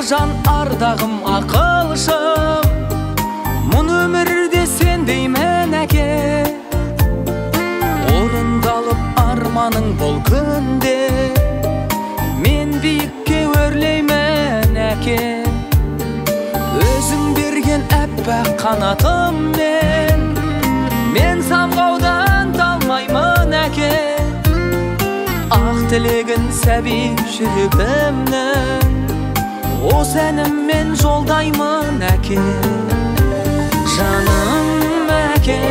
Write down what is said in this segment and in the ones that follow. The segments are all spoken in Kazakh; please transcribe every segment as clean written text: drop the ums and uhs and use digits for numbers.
жан ардағым ақылшым, мұн өмірде сен деймін әке. Орындалып арманың бұл күнде, мен биікке өрлеймін әке. Өзің берген әппақ қанатыммен, мен самғаудан талмаймын әке. Ақ тілегін сәби жүрегімнің, осы әніммен жолдаймын әке. Жаным әке,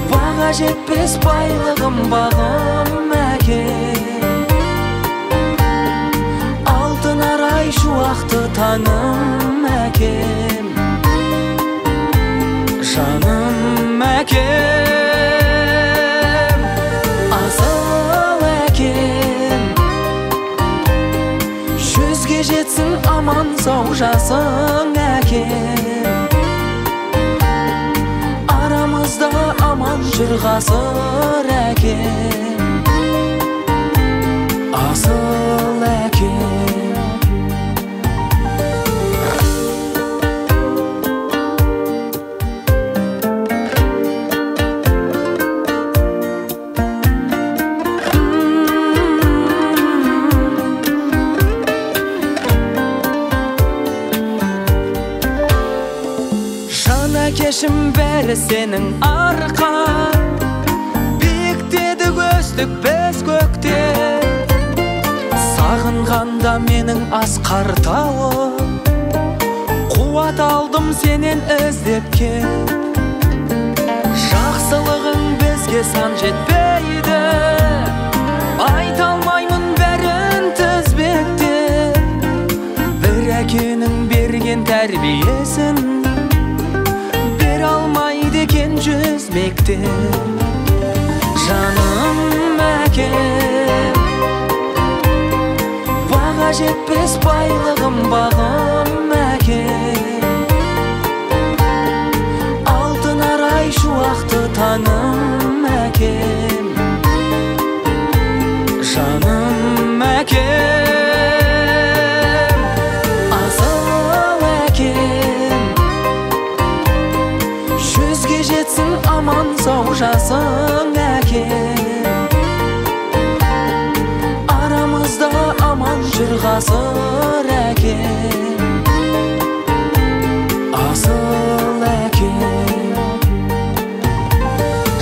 баға жетпес байлығым бағым әке. Алтын арай шуақты таңым әкем. Жаным әкем, асыл әкем. Жүзге жетсін аман сау жасың әкем. Арамызда аман жүр ғасыр әкем. Асыл әкем. Кешім бәрі сенің арқан, биіктедік өстік біз көкте. Сағынғанда менің асқар тауым, қуат алдым сенен іздеп кеп. Жақсылығың бізге сан жетпейді, айта алмаймын бәрін тізбекте. Бір әкенің берген тәрбиесін алмайды екен жүз мектеп. Жаным әкем, баға жетпес байлығым бағым әкем. Алтын арай шуақты таңым әкем. Жаным әкем, асыл әкем. Жүзге жетсін аман сау жасың әкем. Арамызда аман жүр ғасыр әкем. Асыл әкем.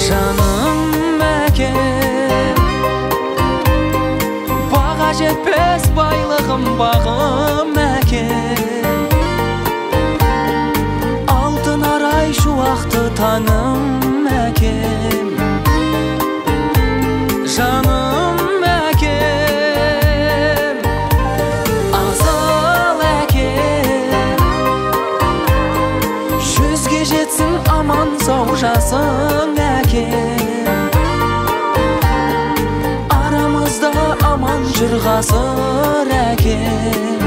Жаным әкем, баға жетпес байлығым бағым әкем. Шуақты таңым әкем. Жаным әкем, асыл әкем. Жүзге жетсін аман сау жасың әкем. Арамызда аман жүр ғасыр әкем.